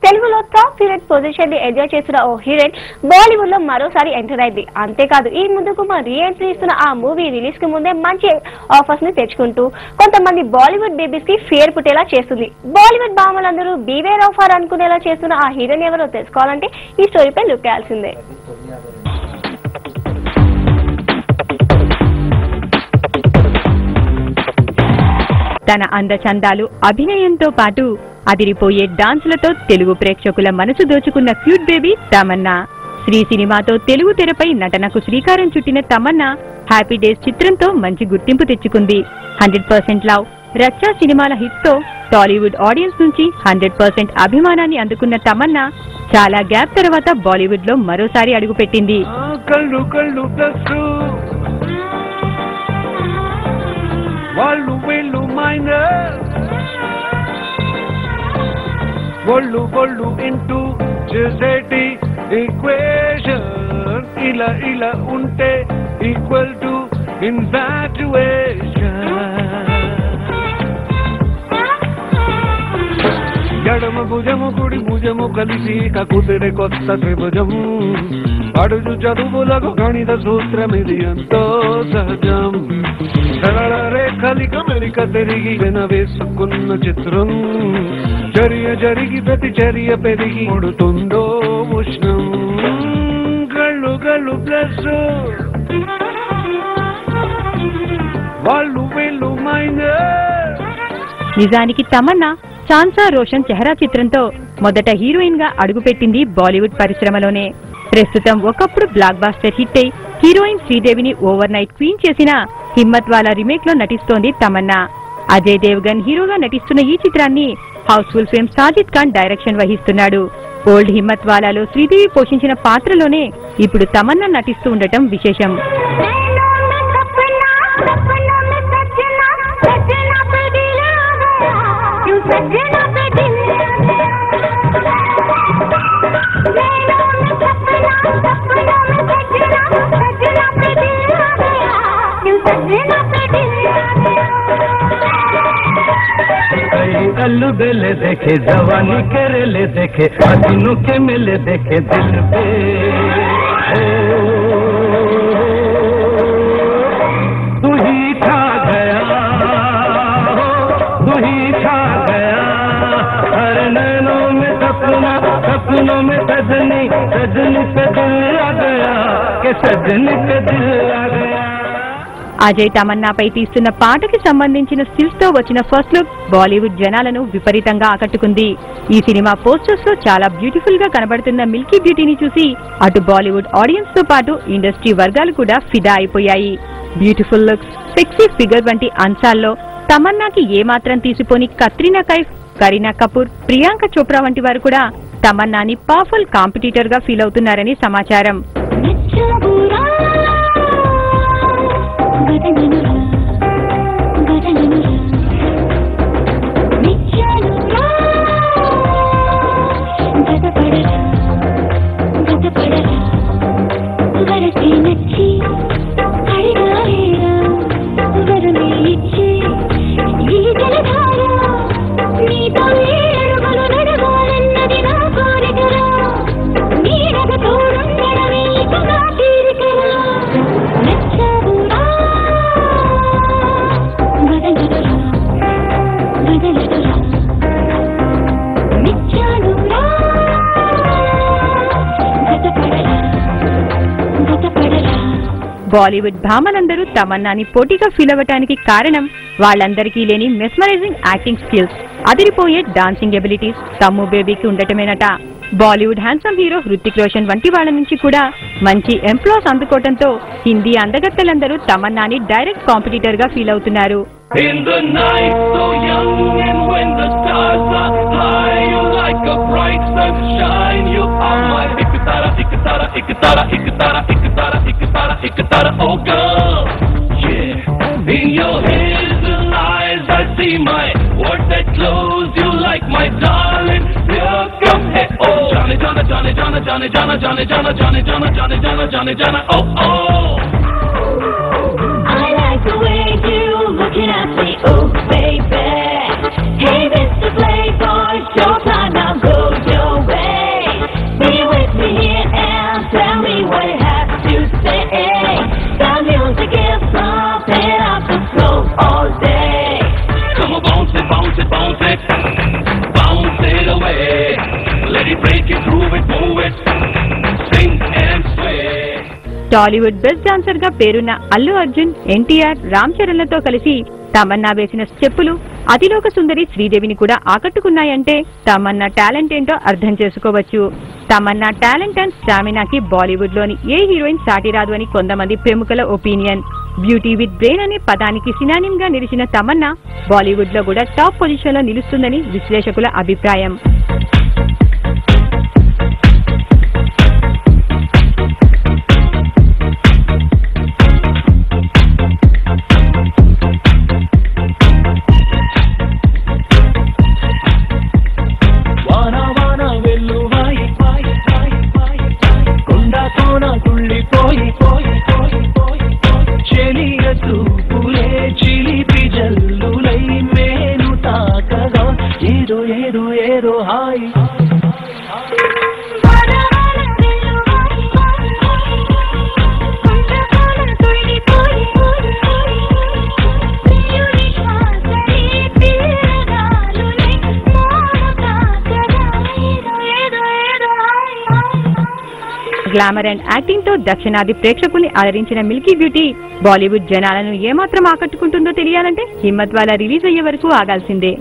తెలుగులో top heroine position ని enjoy చేస్తున్న ఓ హీరోయిన్ బాలీవుడ్ లో మరోసారి ఎంటర్ అయింది. అంతేకాదు ఈ ముందుకు రీ ఎంట్రీ ఇస్తున్న ఆ మూవీ రిలీజ్ కి ముందే మంచి ఆఫర్స్ ని తెచ్చుకుంటూ కొంతమంది బాలీవుడ్ బేబీస్ కి ఫేర్ పుట్టేలా చేస్తుంది. బాలీవుడ్ భామలందరూ బీవేర్ ఆఫర్ అనుకునేలా చేస్తున్న ఆ హీరోయిన్ ఎవరో తెలుసుకోవాలంటే ఈ స్టోరీపై లుక్ చేయాల్సిందే. తన అందచందాలు అభినయంతో పాటు అదిరిపోయే డాన్సులతో తెలుగు ప్రేక్షకుల మనసు దోచుకున్న క్యూట్ బేబీ తమన్నా. శ్రీ సినిమాతో తెలుగు తెరపై నటనకు శ్రీకారం చుట్టిన తమన్నా హ్యాపీ డేస్ చిత్రంతో మంచి గుర్తింపు తెచ్చుకుంది. 100% లవ్, రచ్చా సినిమాల హిట్ తో టాలీవుడ్ ఆడియన్స్ నుంచి 100% అభిమానాన్ని అందుకున్న తమన్నా చాలా గ్యాప్ తర్వాత బాలీవుడ్ లో మరోసారి అడుగుపెట్టింది. వాళ్ళు వీళ్ళు మైనర్ ఒళ్ళు ఒళ్ళు ఇంటూ చేసేటి ఈక్వేషన్ ఇలా ఇలా ఉంటే ఈక్వల్ టు ఇన్ఫాక్చుయేషన్. ఎడమ భుజము కుడి భుజము కలిసి కుదిరే కొత్త త్రిభుజం. అడుగు చదువులకు గణిత సూత్రం ఇది ఎంతో సహజం. సరళ రేఖలిక మెలిక తిరిగి వినవేసుకున్న చిత్రం. చర్య జరిగి ప్రతి చర్య పెరిగి ముడుతుందో ఉష్ణం. గళ్ళు గళ్ళు ప్లస్ వాళ్ళు వీళ్ళు మైనర్. నిజానికి తమన్నా చాన్సా రోషన్ చెహరా చిత్రంతో మొదట హీరోయిన్ గా అడుగుపెట్టింది బాలీవుడ్ పరిశ్రమలోనే. ప్రస్తుతం ఒకప్పుడు బ్లాక్ బాస్టర్ హిట్ అయి హీరోయిన్ శ్రీదేవిని ఓవర్ నైట్ క్వీన్ చేసిన హిమ్మత్ వాలా రీమేక్ లో నటిస్తోంది తమన్నా. అజయ్ దేవ్గన్ హీరోగా నటిస్తున్న ఈ చిత్రాన్ని Housefull fame Sajid Khan direction వహిస్తున్నాడు. ఓల్డ్ హిమ్మత్ వాలాలో శ్రీదేవి పోషించిన పాత్రలోనే ఇప్పుడు తమన్నా నటిస్తూ ఉండటం విశేషం. अल्लू बेले देखे जवानी करेले देखे हसीनों के मेले देखे दिल पे. तू ही छा गया, तू ही छा गया हर नैनों में सपना, सपनों में सजनी, सजनी पे दिल आ गया के सजनी पे दिल आ गया. అజయ్ తమన్నాపై తీస్తున్న పాటకి సంబంధించిన స్టిల్స్ తో వచ్చిన ఫస్ట్ లుక్ బాలీవుడ్ జనాలను విపరీతంగా ఆకట్టుకుంది. ఈ సినిమా పోస్టర్స్ లో చాలా బ్యూటిఫుల్ గా కనబడుతున్న మిల్కీ బ్యూటీని చూసి అటు బాలీవుడ్ ఆడియన్స్ తో పాటు ఇండస్ట్రీ వర్గాలు కూడా ఫిదా అయిపోయాయి. బ్యూటిఫుల్ లుక్స్, సెక్సీ ఫిగర్ వంటి అంశాల్లో తమన్నాకి ఏమాత్రం తీసిపోని కత్రినా కైఫ్, కరీనా కపూర్, ప్రియాంక చోప్రా వంటి వారు కూడా తమన్నాని పవర్ఫుల్ కాంపిటీటర్ గా ఫీల్ అవుతున్నారని సమాచారం. బాలీవుడ్ భామలందరూ తమన్నాని పోటీగా ఫీల్ అవ్వటానికి కారణం వాళ్ళందరికీ లేని మెస్మరైజింగ్ యాక్టింగ్ స్కిల్స్, అదిరిపోయే డాన్సింగ్ ఎబిలిటీస్ తమ్ము బేబీకి ఉండటమేనట. బాలీవుడ్ హ్యాండ్సమ్ హీరో హృతిక్ రోషన్ వంటి వాళ్ళ నుంచి కూడా మంచి ఎంప్లాస్ అందుకోవడంతో హిందీ అందగత్తెలందరూ తమన్నాని డైరెక్ట్ కాంపిటీటర్ గా ఫీల్ అవుతున్నారు. Looking at me, oh baby. Hey, Mr. Playboy, showtime now, go your Tollywood best dancer గా పేరున్న అల్లు అర్జున్, ఎన్టీఆర్, రామ్ చరణ్లతో కలిసి తమన్నా వేసిన స్టెప్పులు అతిలోక సుందరి శ్రీదేవిని కూడా ఆకట్టుకున్నాయంటే తమన్నా టాలెంట్ ఏంటో అర్థం చేసుకోవచ్చు. తమన్నా టాలెంట్ అండ్ స్టామినాకి బాలీవుడ్ లోని ఏ హీరోయిన్ సాటి రాదు అని కొంతమంది ప్రముఖుల ఒపీనియన్. బ్యూటీ విత్ బ్రెయిన్ అనే పదానికి సినానిమ్ గా నిలిచిన తమన్నా బాలీవుడ్ లో కూడా టాప్ పొజిషన్ లో నిలుస్తుందని విశ్లేషకుల అభిప్రాయం. గ్లామర్ అండ్ యాక్టింగ్ తో దక్షిణాది ప్రేక్షకుల్ని అలరించిన మిల్కీ బ్యూటీ బాలీవుడ్ జనాలను ఏమాత్రం ఆకట్టుకుంటుందో తెలియాలంటే హిమ్మత్ వాలా రిలీజ్ అయ్యే వరకు ఆగాల్సిందే.